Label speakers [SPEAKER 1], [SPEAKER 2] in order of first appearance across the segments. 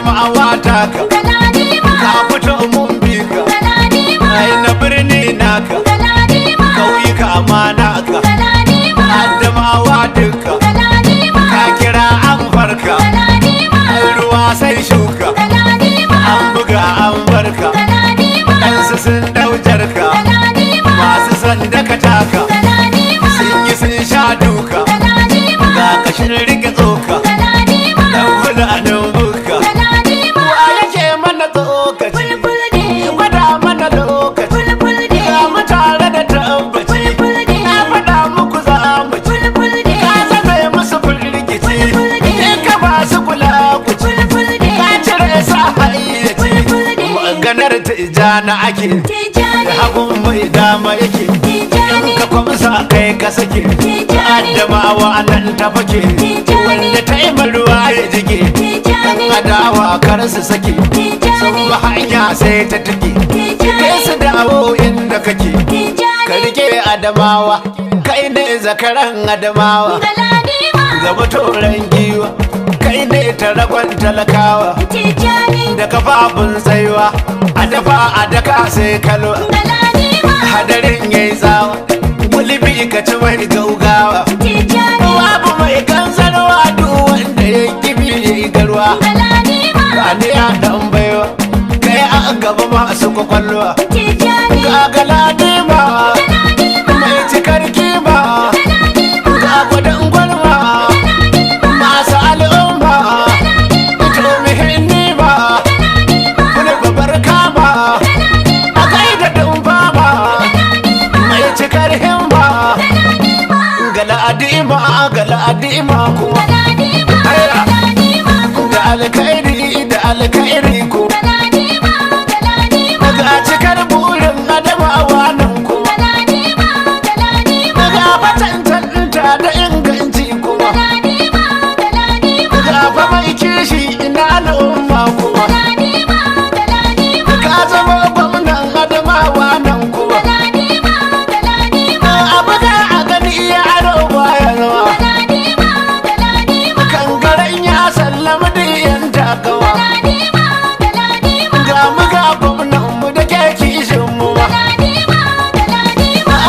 [SPEAKER 1] Adamawa taka ka fito mun bi ka ai na birni naka kauyuka ma naka Adamawa duka ka kira an farka ruwa sai shuka an buga an barka ɗansu sun ɗaujarka masu son daka taka sun yi sun sha duka ga kashin rike tsoka dan fulanin buka wa yake mana tsokaci gwada mana lokaci ga mu tare da tabbaci na faɗa muku za mu ci ka zame musu firgici in ka ba su kula ku ci ka cire sa hayyaci maganar tijana ake da hagun mai dama yake in ka kwamsa kai ka sake Adamawa nan ta fake wanda ta yi ruwa ya jige kan adawa kar su sake sun ba hanya sai ta take kai su dawo inda kake ka rike Adamawa kai ne zakaran Adamawa gaba toron giwa kai ne taragon talakawa da kafafun tsayuwa a dafa a daka sai kalwa hadarin yayi tsawa gulbi ka ci mai gaugawa babu mai kanzarwa duk wanda ya kibi ya yi garwa ka ne a dan baiwa kai a gaba masu kwakwalwa ga galade ma mai cikar kima ga gwadon gwarma masu al'umma to mihinni ba kula babar kama a kai da dumba ba mai cikar himma galadima kuma da alkairi ko ga cikar burin Adamawa nan kuma ga fatantanta da inganci kuma ga fa mai kishi ina al'umma kuma ka zama gwamnan Adamawa nan kuma abu da a gani yaro baya zama kangaren ya sallama da yan takawa ga mu ga gwamnan mu da ke kishin mu ba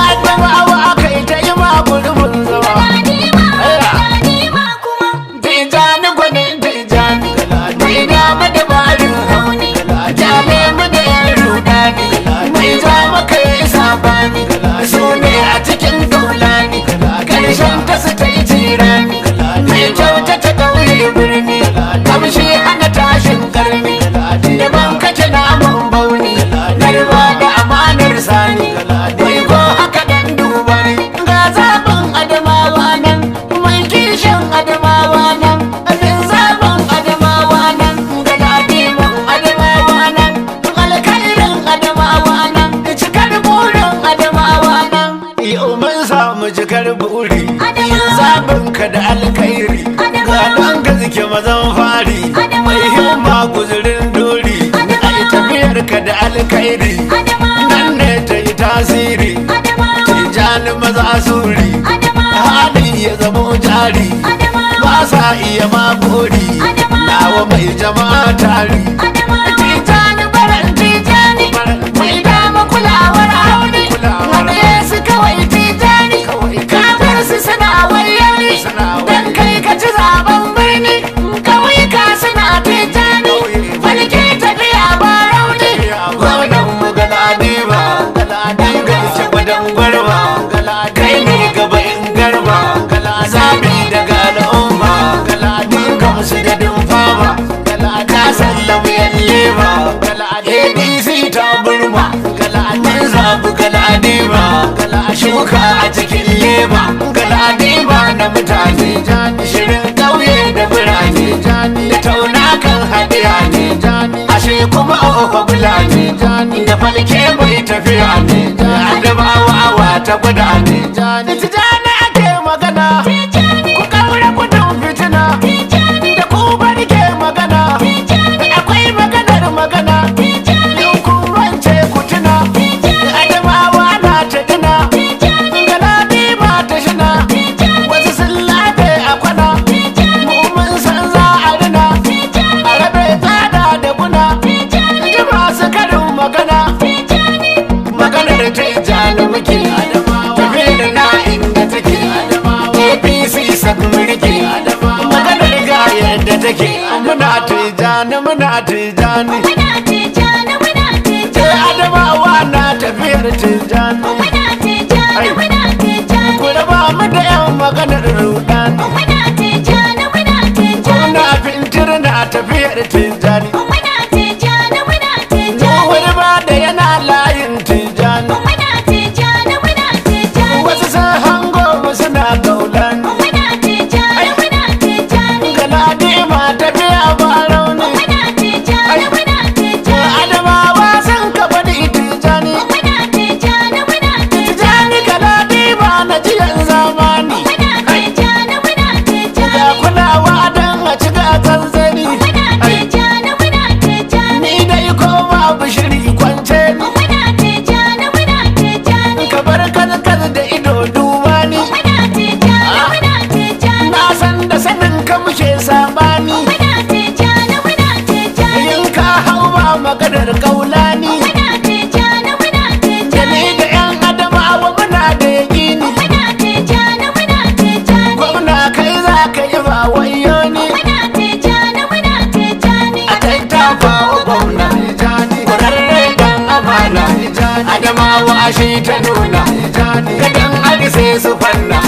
[SPEAKER 1] Adamawa kai ta yi ma gurbin zama tijani gwanin tijani mai dama da barin hauni jame mu da yan rudani mai zama kai sabani su ne a cikin gaulani karshen ta su ta yi jirani mai kyauta ta ƙauye birni kamshi hana tashin karni daban kace namun bauni garba da amanar sani bai ko haka dan duba ne ga zaɓin Adamawa nan mai kishin Adamawa nan abin zaɓin Adamawa nan ga dadiman Adamawa nan alkhairin Adamawa nan cikar burin Adamawa nan yau mun samu cikar buri zaɓin ka da alkhairi ga ɗan gaske mazan fari mai himma guzurin dori ai tafiyar ka da alkhairi nan ne ta yi tasiri tijani maza suri hali ya zamo jari ba sa iya magori nawa mai jama'a tari tijani baran tijani mai dama kulawar hauni wanda su kawai tijani kafin su suna wayani dan kai ka ci zaben birni kawai ka suna tijani falke tafiya ba rauni gwamnan mu galadima garce gwadon gwarma kai ne gaba in garba zabi daga al'umma gamsu da dumfama ka sallamu yan lema abc ta burma mun zabu galadima shuka a cikin lema galadima na mutane shirin ƙauye da birane da tauna kan hadiya ne ashe kuma ofa bulane da falke mai tafiya ne Adamawa ta guda ne tijani ake magana ku kaura gudun fitina da ku bari ke magana akwai maganar magana in kun wance ku tuna Adamawa na ta tuna galadima ta shina wasu sun lafe a kwana mu mun san za a rina a rabe tsada muke muna tijani
[SPEAKER 2] muna tijani
[SPEAKER 1] Adamawa na tafiyar tijani
[SPEAKER 2] muna tijani
[SPEAKER 1] ku raba mu da yan maganar rudani muna fintir na tafiyar tijani wani ba da yana layin tijani wasu sun hango mu suna gaulani galadi ma tafiya ba rauni Adamawa sun ka faɗi tijani tijani galadi ba na jiyan zamani ga kulawa don a ci gasar zani ni dai ko babu shiri kwance ni ka bar kazkaz da ido duba ni na san da sanin ka muke sabani in ka hau ba maganar kaulani da ni da yan adamawa muna da yakini gwamna kai za ka yi ba wayo ni a kai ta fawo gwamna kwararre dan amana adamawa shi ta nuna kadan adi sai su fanna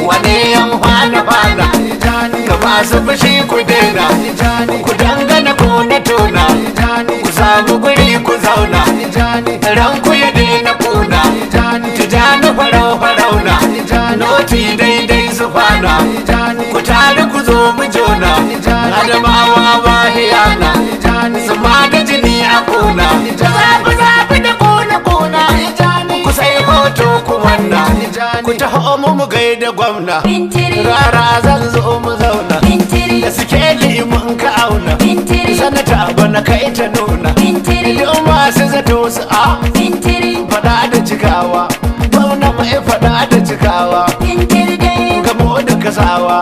[SPEAKER 1] wane yan fana ka masu fushi ku daina ku dangana ko na tona ku samu guri ku zauna ranku ya daina kuna tijani farau-farauna noti daidai su fana ku tare ku zo mu jona adamawa ba hiyana zama da jini a kuna zafi da kuna ku sai hoto ku manna ku taho mu gaida gwamna rara zan zo mu zauna da suke limin ka auna sanata bana kai ta nuna idan masu zato su a fada da cikawa gwamna mai fada da cikawa gamo da kasawa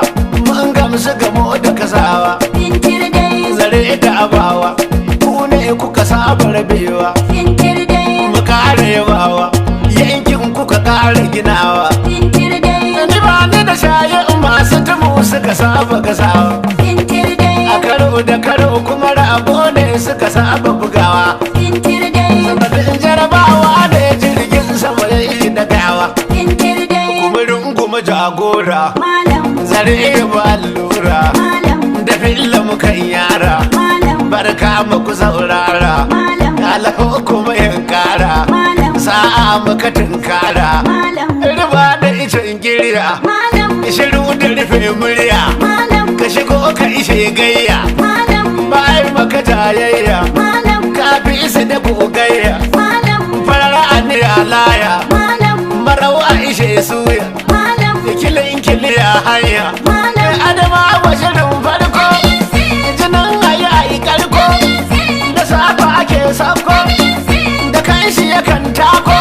[SPEAKER 1] mun gamsu gamo da kasawa zare da abawa ku ne kuka saba rabewa mu kare yabawa yankin kuka kare ginawa ni ba ni da shayin masu tumu suka saba gasawa a karo da karo kuma rabo ne suka saba bugawa sanadin jarabawa da jirgin sama ya yi da gawa kuma runguma jagora zare ba allura da filla mukan yara barka muku saurara alho kuma yankara sa'a muka tunkara riba da icen girya shiru da rufe murya ka shigo ka ishe gayya bayan maka jayayya ka fi isa da gogayya farara anira laya marau a ishe suya kilin kiliya hanya adama wa shirin farko jinin ayi ayi karko da safa ake sako da kanshi yakan tako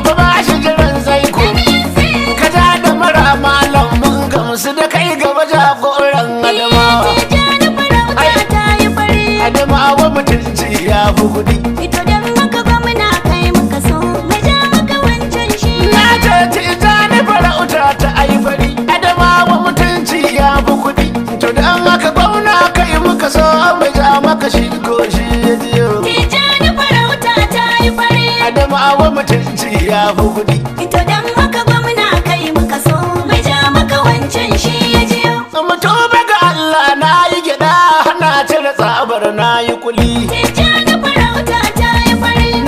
[SPEAKER 1] ba ba shi jiran zaiko ka ja da mara malam mun gamsu da kai gaba jagoran adamawa adamawa mutunci ya fi kudi na ce tijani farauta ta ai fari adamawa mutunci ya fi kudi to dan haka gwamna kai muka so mai ja maka shi ko shi ya jiyo adamawa mutunci ya fi kudi mu tuba ga Allah na yi gida na cire tsabar na yi kuli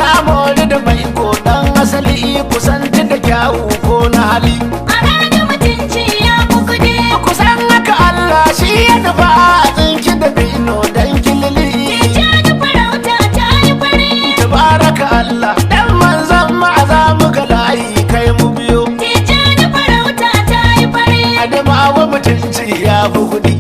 [SPEAKER 1] na mori da mai ko dan asali kusanci da kyawu ko na hali kusan haka Allah shi ya nufa tsinki da bino dan kilili tabaraka Allah dan manzan ma'aza mu ga layi kai mu biyo adamawa mutunci ya fi kudi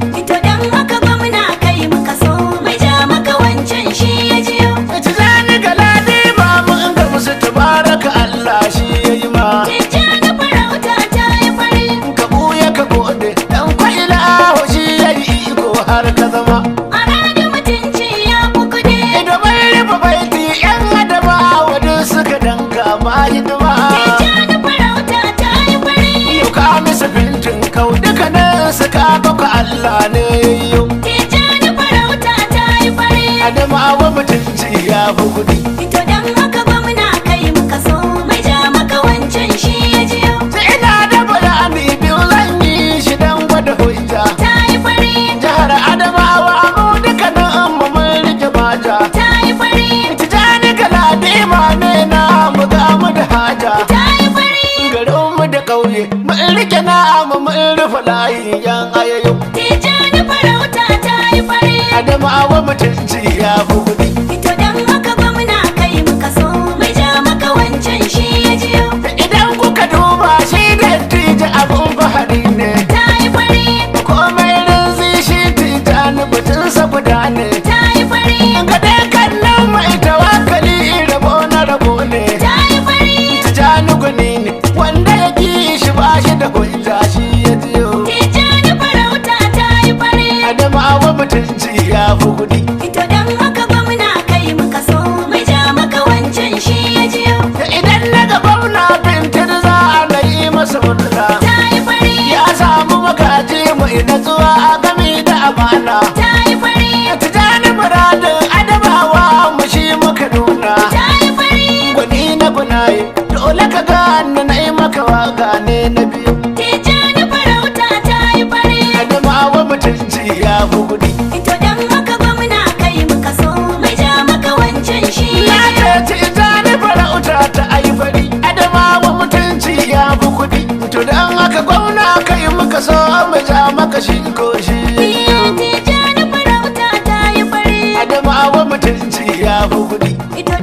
[SPEAKER 1] tijani galadi ba mun ga musu tabaraka Allah shi ya yi ma ka buya ka gode dan kwaila shi ya yi iko har ka zama idan bai rufe baiti yan adama wadda suka danka ma hidima yau ka misa fintin kau duka ne suka baka Allah ne yau Adamawa mutunci ya fi kuɗi.
[SPEAKER 2] Ito dan haka gwamna kai muka so mai ja maka wancan shi ya jiyo.
[SPEAKER 1] Idan kuka duba shi dattijo abun fahari ne.
[SPEAKER 2] Ta yi fari,
[SPEAKER 1] Komai rinzi shi Tijjani butunsa guda ne.
[SPEAKER 2] ta yi fari,
[SPEAKER 1] Ga dai kallon mai tawakali rabo na rabo ne.
[SPEAKER 2] ta yi fari.
[SPEAKER 1] Tijjani gwani ne wanda ya ki shi ba shi da hujja shi ya jiyo.
[SPEAKER 2] Tijjani farauta ta yi fari.
[SPEAKER 1] Adamawa mutunci ya fi kuɗi.
[SPEAKER 2] Ito dan haka gwamna kai muka so mai ja maka wancan shi ya jiyo.
[SPEAKER 1] Idan na ga gwamna bintir za a yi masa murna.
[SPEAKER 2] Ta yi fari,
[SPEAKER 1] Ya samu magaji mai natsuwa a gami da amana.
[SPEAKER 2] ta yi fari,
[SPEAKER 1] Tijjani muradin Adamawa mu shi muka nuna.
[SPEAKER 2] ta yi fari.
[SPEAKER 1] Gwani na gunaye dole ka gane na yi maka waka ne na biyu.
[SPEAKER 2] Tijjani farauta ta yi fari.
[SPEAKER 1] Adamawa mutunci ya fi kuɗi.
[SPEAKER 2] Ito dan haka gwamna kai muka so mai ja maka wancan shi
[SPEAKER 1] Na
[SPEAKER 2] ya jiyo.
[SPEAKER 1] ce Tijjani farauta ta aifari. Adamawa mutunci ya fi kuɗi. To don haka gwamna kai muka so mu ja maka shi ko shi.
[SPEAKER 2] Tijjani farauta ta yi fari.
[SPEAKER 1] Adamawa mutunci ya fi kuɗi.
[SPEAKER 2] Ito